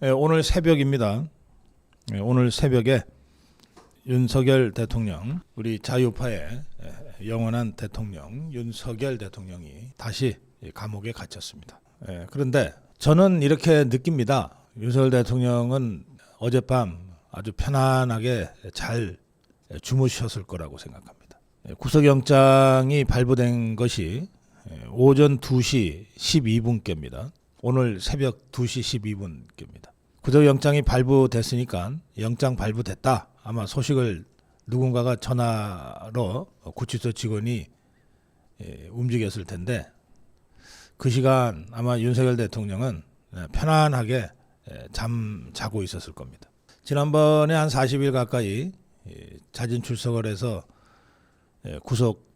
오늘 새벽입니다. 오늘 새벽에 윤석열 대통령, 우리 자유파의 영원한 대통령 윤석열 대통령이 다시 감옥에 갇혔습니다. 그런데 저는 이렇게 느낍니다. 윤석열 대통령은 어젯밤 아주 편안하게 잘 주무셨을 거라고 생각합니다. 구속영장이 발부된 것이 오전 2시 12분께입니다. 오늘 새벽 2시 12분께입니다. 구속영장이 발부됐으니까 영장 발부됐다. 아마 소식을 누군가가 전화로 구치소 직원이 움직였을 텐데 그 시간 아마 윤석열 대통령은 편안하게 잠자고 있었을 겁니다. 지난번에 한 40일 가까이 자진 출석을 해서 구속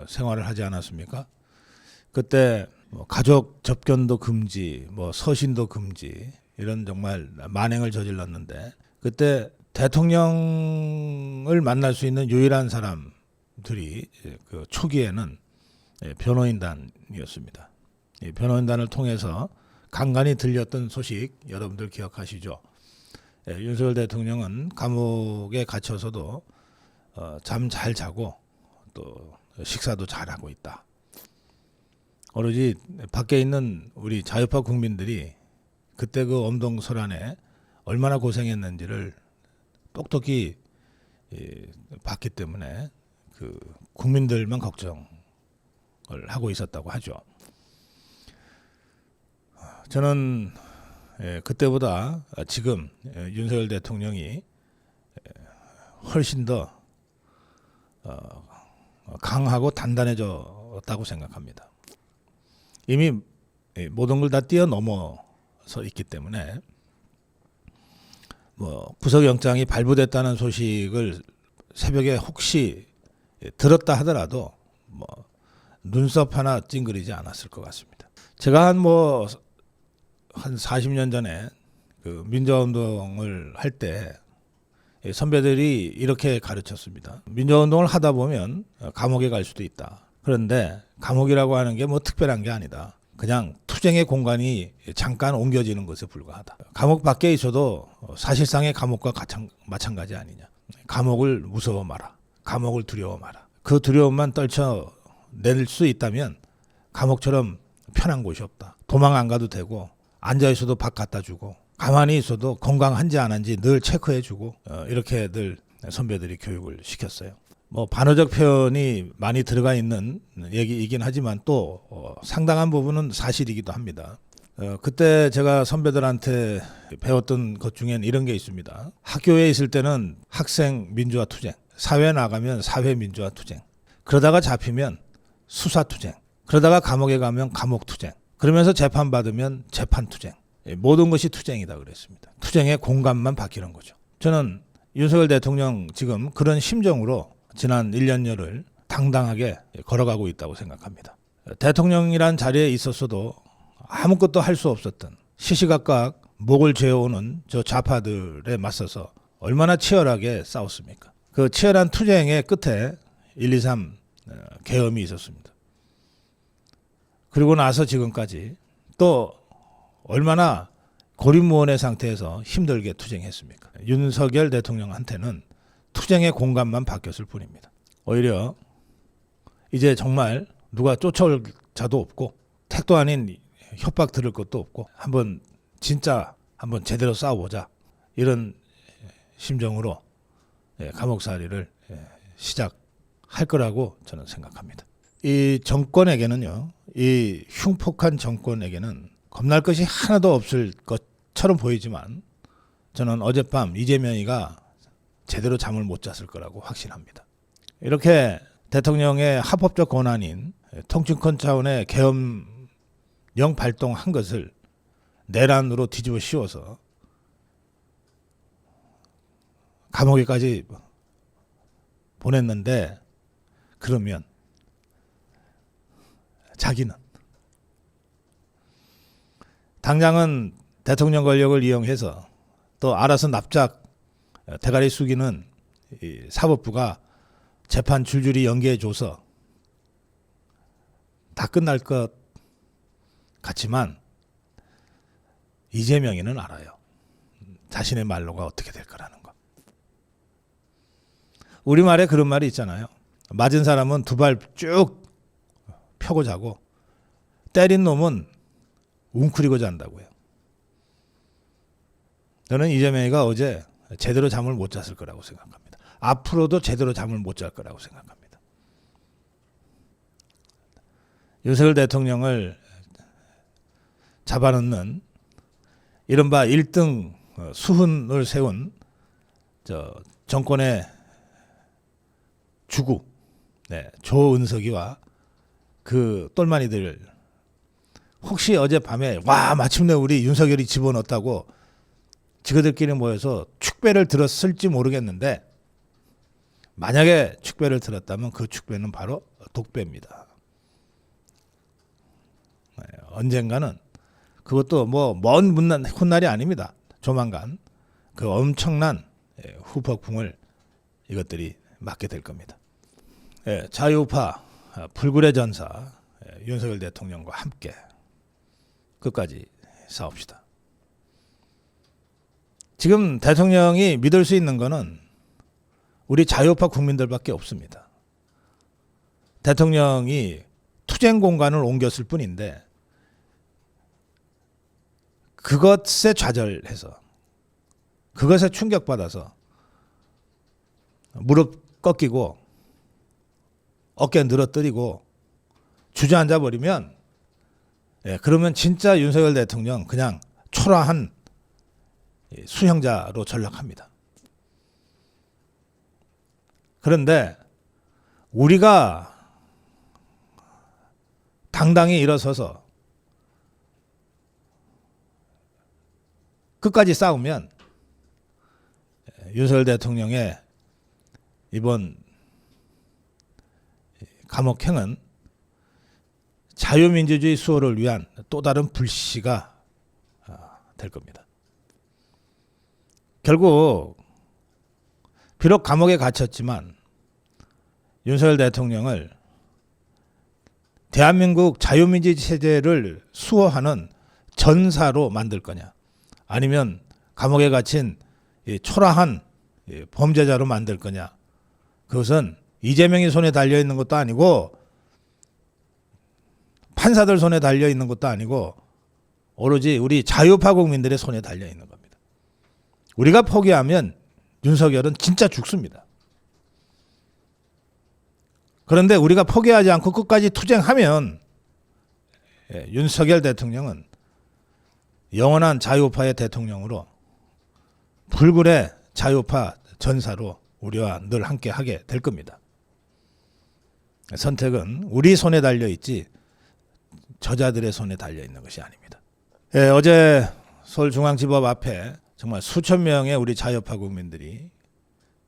생활을 하지 않았습니까? 그때 가족 접견도 금지, 서신도 금지 이런 정말 만행을 저질렀는데 그때 대통령을 만날 수 있는 유일한 사람들이 그 초기에는 변호인단이었습니다. 이 변호인단을 통해서 간간히 들렸던 소식 여러분들 기억하시죠? 윤석열 대통령은 감옥에 갇혀서도 잠 잘 자고 또 식사도 잘하고 있다. 오로지 밖에 있는 우리 자유파 국민들이 그때 그 엄동설안에 얼마나 고생했는지를 똑똑히 봤기 때문에 그 국민들만 걱정을 하고 있었다고 하죠. 저는 그때보다 지금 윤석열 대통령이 훨씬 더 강하고 단단해졌다고 생각합니다. 이미 모든 걸 다 뛰어넘어서 있기 때문에 구속영장이 발부됐다는 소식을 새벽에 혹시 들었다 하더라도 눈썹 하나 찡그리지 않았을 것 같습니다. 제가 한 40년 전에 그 민주화운동을 할 때 선배들이 이렇게 가르쳤습니다. 민주화운동을 하다 보면 감옥에 갈 수도 있다. 그런데 감옥이라고 하는 게 특별한 게 아니다. 그냥 투쟁의 공간이 잠깐 옮겨지는 것에 불과하다. 감옥 밖에 있어도 사실상의 감옥과 마찬가지 아니냐. 감옥을 무서워 마라. 감옥을 두려워 마라. 그 두려움만 떨쳐낼 수 있다면 감옥처럼 편한 곳이 없다. 도망 안 가도 되고 앉아 있어도 밥 갖다 주고 가만히 있어도 건강한지 안 한지 늘 체크해 주고 이렇게 늘 선배들이 교육을 시켰어요. 반어적 표현이 많이 들어가 있는 얘기이긴 하지만 또 상당한 부분은 사실이기도 합니다. 그때 제가 선배들한테 배웠던 것 중엔 이런 게 있습니다. 학교에 있을 때는 학생 민주화 투쟁, 사회 나가면 사회 민주화 투쟁, 그러다가 잡히면 수사 투쟁, 그러다가 감옥에 가면 감옥 투쟁, 그러면서 재판 받으면 재판 투쟁, 모든 것이 투쟁이다 그랬습니다. 투쟁의 공간만 바뀌는 거죠. 저는 윤석열 대통령 지금 그런 심정으로 지난 1년여를 당당하게 걸어가고 있다고 생각합니다. 대통령이란 자리에 있었어도 아무것도 할 수 없었던 시시각각 목을 죄어오는 저 좌파들에 맞서서 얼마나 치열하게 싸웠습니까? 그 치열한 투쟁의 끝에 1, 2, 3 계엄이 있었습니다. 그리고 나서 지금까지 또 얼마나 고립무원의 상태에서 힘들게 투쟁했습니까? 윤석열 대통령한테는 투쟁의 공간만 바뀌었을 뿐입니다. 오히려 이제 정말 누가 쫓아올 자도 없고 택도 아닌 협박 들을 것도 없고 한번 제대로 싸워보자 이런 심정으로 감옥살이를 시작할 거라고 저는 생각합니다. 이 정권에게는요, 이 흉폭한 정권에게는 겁날 것이 하나도 없을 것처럼 보이지만 저는 어젯밤 이재명이가 제대로 잠을 못 잤을 거라고 확신합니다. 이렇게 대통령의 합법적 권한인 통치권 차원의 계엄령 발동한 것을 내란으로 뒤집어 씌워서 감옥에까지 보냈는데 그러면 자기는 당장은 대통령 권력을 이용해서 또 알아서 납작 대가리 숙이는 이 사법부가 재판 줄줄이 연기해줘서 다 끝날 것 같지만 이재명이는 알아요. 자신의 말로가 어떻게 될 거라는 거. 우리말에 그런 말이 있잖아요. 맞은 사람은 두 발 쭉 펴고 자고 때린 놈은 웅크리고 잔다고요. 저는 이재명이가 어제 제대로 잠을 못 잤을 거라고 생각합니다. 앞으로도 제대로 잠을 못 잘 거라고 생각합니다. 윤석열 대통령을 잡아넣는 이른바 1등 수훈을 세운 정권의 주구 조은석이와 그 똘마니들, 혹시 어젯밤에 와 마침내 우리 윤석열이 집어넣었다고 지그들끼리 모여서 축배를 들었을지 모르겠는데, 만약에 축배를 들었다면 그 축배는 바로 독배입니다. 언젠가는, 그것도 뭐 먼 훗날이 아닙니다. 조만간 그 엄청난 후폭풍을 이것들이 맞게 될 겁니다. 자유우파 불굴의 전사 윤석열 대통령과 함께 끝까지 싸웁시다. 지금 대통령이 믿을 수 있는 거는 우리 자유우파 국민들밖에 없습니다. 대통령이 투쟁 공간을 옮겼을 뿐인데 그것에 좌절해서, 그것에 충격받아서 무릎 꺾이고 어깨 늘어뜨리고 주저앉아 버리면, 그러면 진짜 윤석열 대통령 그냥 초라한 수형자로 전락합니다. 그런데 우리가 당당히 일어서서 끝까지 싸우면 윤석열 대통령의 이번 감옥행은 자유민주주의 수호를 위한 또 다른 불씨가 될 겁니다. 결국 비록 감옥에 갇혔지만 윤석열 대통령을 대한민국 자유민주주의 체제를 수호하는 전사로 만들 거냐, 아니면 감옥에 갇힌 초라한 범죄자로 만들 거냐, 그것은 이재명이 손에 달려있는 것도 아니고 판사들 손에 달려있는 것도 아니고 오로지 우리 자유파 국민들의 손에 달려있는 겁니다. 우리가 포기하면 윤석열은 진짜 죽습니다. 그런데 우리가 포기하지 않고 끝까지 투쟁하면 윤석열 대통령은 영원한 자유파의 대통령으로, 불굴의 자유파 전사로 우리와 늘 함께 하게 될 겁니다. 선택은 우리 손에 달려있지 저자들의 손에 달려있는 것이 아닙니다. 어제 서울중앙지법 앞에 정말 수천 명의 우리 자유파 국민들이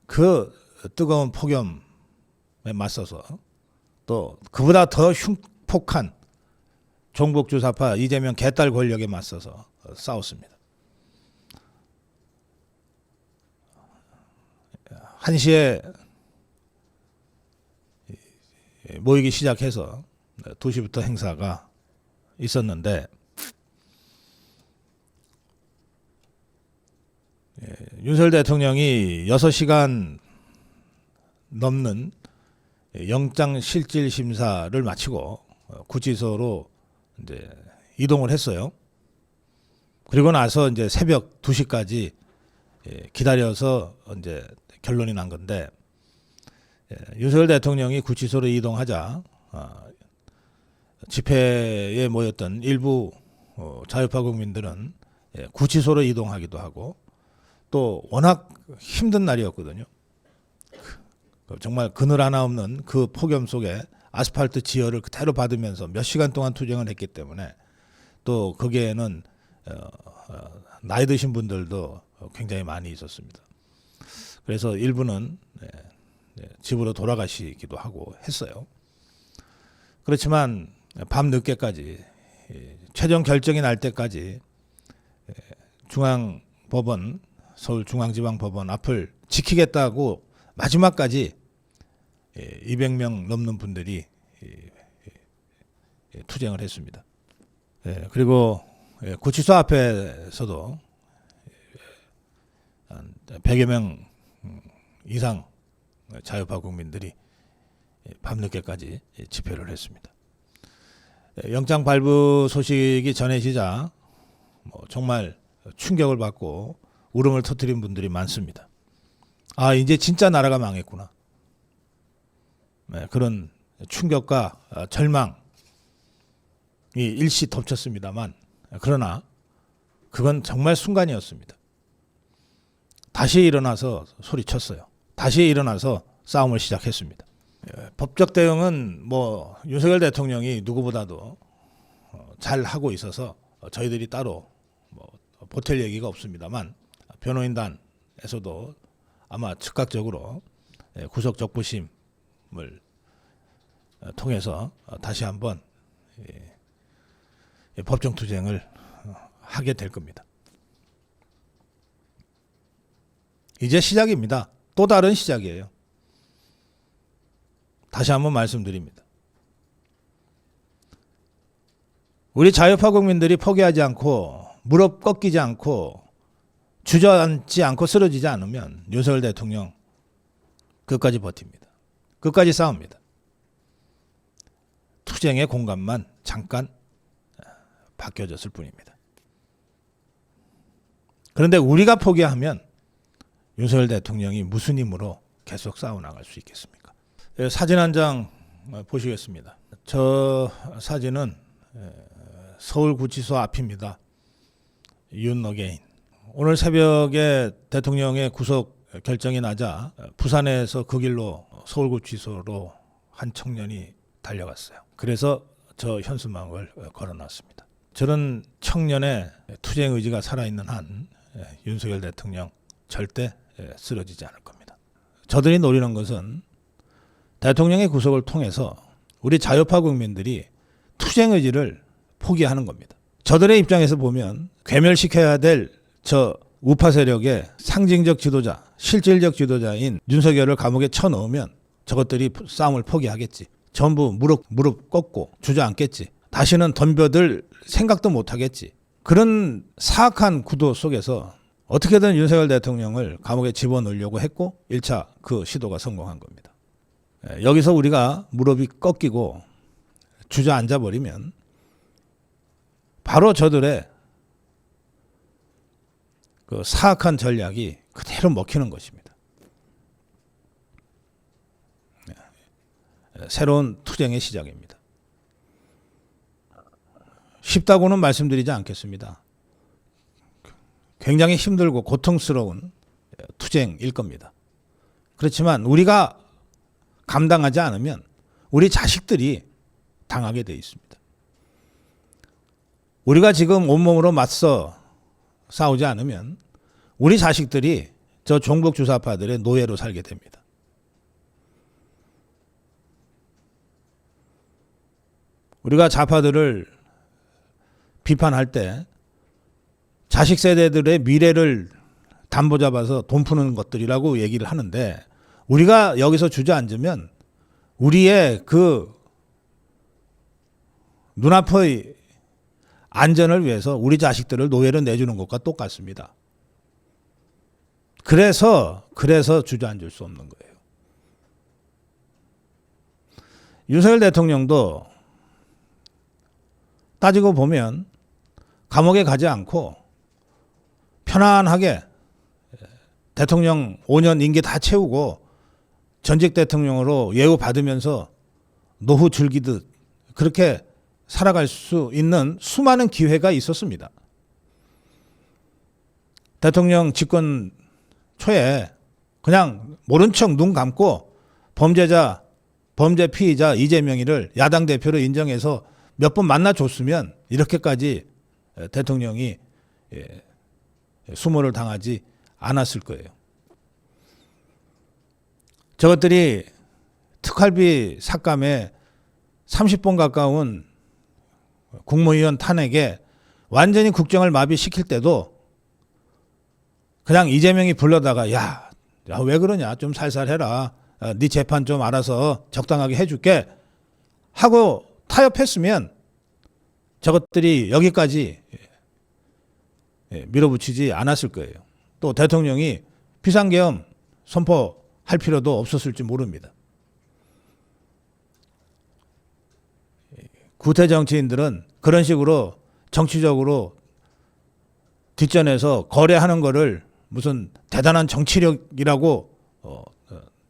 그 뜨거운 폭염에 맞서서, 또 그보다 더 흉폭한 종북주사파 이재명 개딸 권력에 맞서서 싸웠습니다. 1시에 모이기 시작해서 2시부터 행사가 있었는데, 윤석열 대통령이 6시간 넘는 영장실질심사를 마치고 구치소로 이제 이동을 했어요. 그리고 나서 이제 새벽 2시까지 기다려서 이제 결론이 난 건데, 윤석열 대통령이 구치소로 이동하자 집회에 모였던 일부 자유파 국민들은 구치소로 이동하기도 하고, 또 워낙 힘든 날이었거든요. 정말 그늘 하나 없는 그 폭염 속에 아스팔트 지혈을 그대로 받으면서 몇 시간 동안 투쟁을 했기 때문에, 또 거기에는 나이 드신 분들도 굉장히 많이 있었습니다. 그래서 일부는 집으로 돌아가시기도 하고 했어요. 그렇지만 밤 늦게까지, 최종 결정이 날 때까지 중앙법원, 서울중앙지방법원 앞을 지키겠다고 마지막까지 200명 넘는 분들이 투쟁을 했습니다. 그리고 구치소 앞에서도 한 100여 명 이상 자유파 국민들이 밤늦게까지 집회를 했습니다. 영장 발부 소식이 전해지자 정말 충격을 받고 울음을 터뜨린 분들이 많습니다. 아, 이제 진짜 나라가 망했구나. 그런 충격과 절망이 일시 덮쳤습니다만, 그러나 그건 정말 순간이었습니다. 다시 일어나서 소리쳤어요. 다시 일어나서 싸움을 시작했습니다. 법적 대응은 윤석열 대통령이 누구보다도 잘 하고 있어서 저희들이 따로 보탤 얘기가 없습니다만, 변호인단에서도 아마 즉각적으로 구속 적부심을 통해서 다시 한번 법정 투쟁을 하게 될 겁니다. 이제 시작입니다. 또 다른 시작이에요. 다시 한번 말씀드립니다. 우리 자유파 국민들이 포기하지 않고 무릎 꺾이지 않고 주저앉지 않고 쓰러지지 않으면 윤석열 대통령 끝까지 버팁니다. 끝까지 싸웁니다. 투쟁의 공간만 잠깐 바뀌어졌을 뿐입니다. 그런데 우리가 포기하면 윤석열 대통령이 무슨 힘으로 계속 싸워나갈 수 있겠습니까? 사진 한 장 보시겠습니다. 저 사진은 서울구치소 앞입니다. 윤 어게인. 오늘 새벽에 대통령의 구속 결정이 나자 부산에서 그 길로 서울구치소로 한 청년이 달려갔어요. 그래서 저 현수막을 걸어놨습니다. 저런 청년의 투쟁 의지가 살아있는 한 윤석열 대통령 절대 쓰러지지 않을 겁니다. 저들이 노리는 것은 대통령의 구속을 통해서 우리 자유파 국민들이 투쟁 의지를 포기하는 겁니다. 저들의 입장에서 보면 괴멸시켜야 될 저 우파 세력의 상징적 지도자, 실질적 지도자인 윤석열을 감옥에 쳐넣으면 저것들이 싸움을 포기하겠지. 전부 무릎 꺾고 주저앉겠지. 다시는 덤벼들 생각도 못하겠지. 그런 사악한 구도 속에서 어떻게든 윤석열 대통령을 감옥에 집어넣으려고 했고 1차 그 시도가 성공한 겁니다. 여기서 우리가 무릎이 꺾이고 주저앉아 버리면 바로 저들의 그 사악한 전략이 그대로 먹히는 것입니다. 새로운 투쟁의 시작입니다. 쉽다고는 말씀드리지 않겠습니다. 굉장히 힘들고 고통스러운 투쟁일 겁니다. 그렇지만 우리가 감당하지 않으면 우리 자식들이 당하게 돼 있습니다. 우리가 지금 온몸으로 맞서 싸우지 않으면 우리 자식들이 저 종북 주사파들의 노예로 살게 됩니다. 우리가 좌파들을 비판할 때 자식 세대들의 미래를 담보 잡아서 돈 푸는 것들이라고 얘기를 하는데 우리가 여기서 주저앉으면 우리의 그 눈앞의 안전을 위해서 우리 자식들을 노예로 내주는 것과 똑같습니다. 그래서 주저앉을 수 없는 거예요. 윤석열 대통령도 따지고 보면 감옥에 가지 않고 편안하게 대통령 5년 임기 다 채우고 전직 대통령으로 예우받으면서 노후 즐기듯 그렇게 살아갈 수 있는 수많은 기회가 있었습니다. 대통령 집권 초에 그냥 모른 척 눈 감고 범죄 피의자 이재명이를 야당 대표로 인정해서 몇 번 만나줬으면 이렇게까지 대통령이 수모를 당하지 않았을 거예요. 저것들이 특활비 삭감에 30번 가까운 국무위원 탄핵에 완전히 국정을 마비시킬 때도 그냥 이재명이 불러다가 야 왜 그러냐 좀 살살 해라 네 재판 좀 알아서 적당하게 해줄게 하고 타협했으면 저것들이 여기까지 밀어붙이지 않았을 거예요. 또 대통령이 비상계엄 선포할 필요도 없었을지 모릅니다. 구태 정치인들은 그런 식으로 정치적으로 뒷전에서 거래하는 거를 무슨 대단한 정치력이라고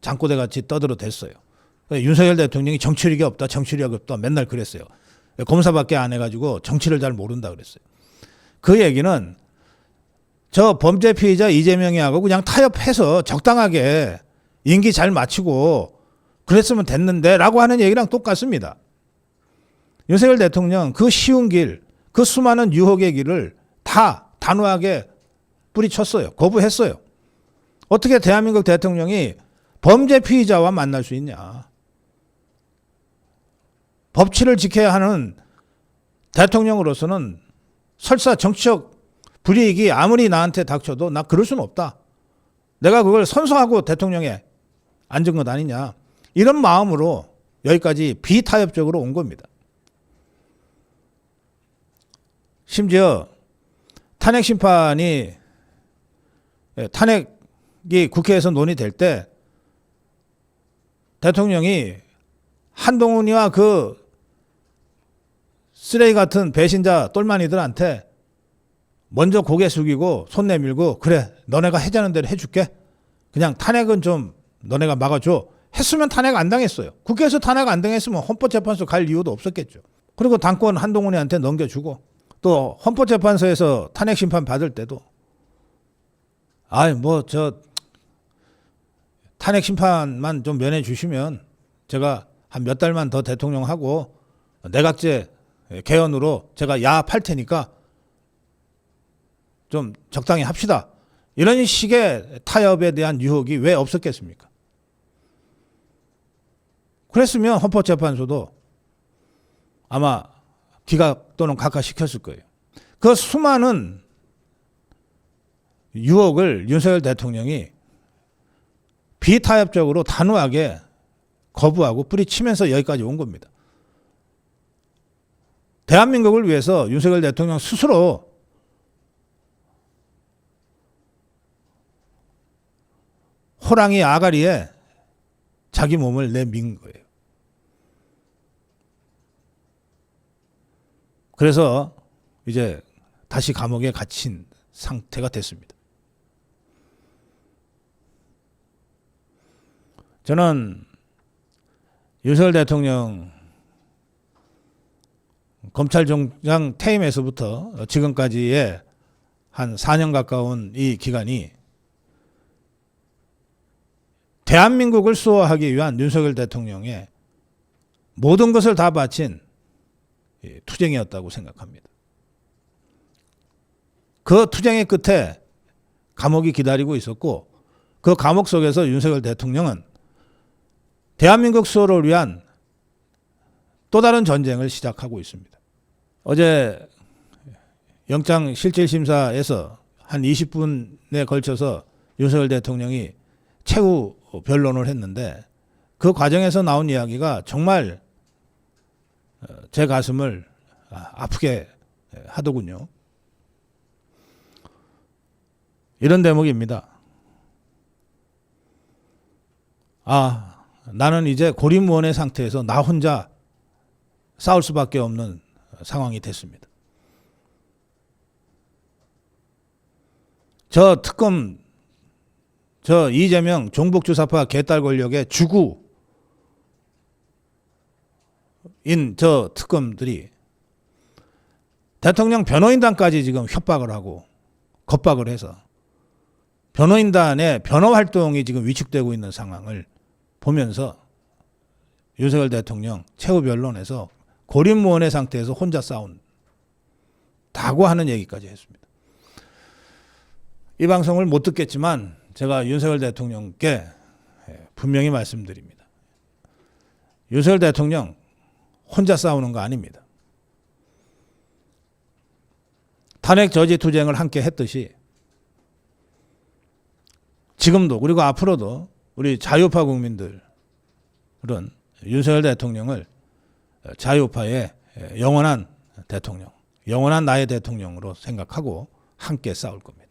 장꼬대같이 떠들어댔어요. 윤석열 대통령이 정치력이 없다, 정치력이 없다 맨날 그랬어요. 검사밖에 안 해가지고 정치를 잘 모른다 그랬어요. 그 얘기는 저 범죄 피의자 이재명이하고 그냥 타협해서 적당하게 임기 잘 마치고 그랬으면 됐는데 라고 하는 얘기랑 똑같습니다. 윤석열 대통령 그 쉬운 길, 그 수많은 유혹의 길을 다 단호하게 뿌리쳤어요. 거부했어요. 어떻게 대한민국 대통령이 범죄 피의자와 만날 수 있냐. 법치를 지켜야 하는 대통령으로서는 설사 정치적 불이익이 아무리 나한테 닥쳐도 나 그럴 수는 없다. 내가 그걸 선서하고 대통령에 앉은 것 아니냐. 이런 마음으로 여기까지 비타협적으로 온 겁니다. 심지어 탄핵 심판이 탄핵이 국회에서 논의될 때 대통령이 한동훈이와 그 쓰레기 같은 배신자 똘마니들한테 먼저 고개 숙이고 손 내밀고 그래 너네가 해자는 대로 해줄게. 그냥 탄핵은 좀 너네가 막아줘. 했으면 탄핵 안 당했어요. 국회에서 탄핵 안 당했으면 헌법재판소 갈 이유도 없었겠죠. 그리고 당권 한동훈이한테 넘겨주고 또 헌법재판소에서 탄핵 심판 받을 때도 탄핵 심판만 좀 면해 주시면 제가 한 몇 달만 더 대통령 하고 내각제 개헌으로 제가 야합할 테니까 좀 적당히 합시다. 이런 식의 타협에 대한 유혹이 왜 없었겠습니까? 그랬으면 헌법재판소도 아마 기각 또는 각하시켰을 거예요. 그 수많은 유혹을 윤석열 대통령이 비타협적으로 단호하게 거부하고 뿌리치면서 여기까지 온 겁니다. 대한민국을 위해서 윤석열 대통령 스스로 호랑이 아가리에 자기 몸을 내민 거예요. 그래서 이제 다시 감옥에 갇힌 상태가 됐습니다. 저는 윤석열 대통령 검찰총장 퇴임에서부터 지금까지의 한 4년 가까운 이 기간이 대한민국을 수호하기 위한 윤석열 대통령의 모든 것을 다 바친 투쟁이었다고 생각합니다. 그 투쟁의 끝에 감옥이 기다리고 있었고 그 감옥 속에서 윤석열 대통령은 대한민국 수호를 위한 또 다른 전쟁을 시작하고 있습니다. 어제 영장실질심사에서 한 20분에 걸쳐서 윤석열 대통령이 최후 변론을 했는데 그 과정에서 나온 이야기가 정말 제 가슴을 아프게 하더군요. 이런 대목입니다. 나는 이제 고립무원의 상태에서 나 혼자 싸울 수밖에 없는 상황이 됐습니다. 저 특검, 저 이재명 종북주사파 개딸 권력의 주구인 저 특검들이 대통령 변호인단까지 지금 협박을 하고 겁박을 해서 변호인단의 변호 활동이 지금 위축되고 있는 상황을 보면서 윤석열 대통령 최후 변론에서 고립무원의 상태에서 혼자 싸운다고 하는 얘기까지 했습니다. 이 방송을 못 듣겠지만 제가 윤석열 대통령께 분명히 말씀드립니다. 윤석열 대통령 혼자 싸우는 거 아닙니다. 탄핵 저지 투쟁을 함께 했듯이 지금도 그리고 앞으로도 우리 자유파 국민들은 윤석열 대통령을 자유파의 영원한 대통령, 영원한 나의 대통령으로 생각하고 함께 싸울 겁니다.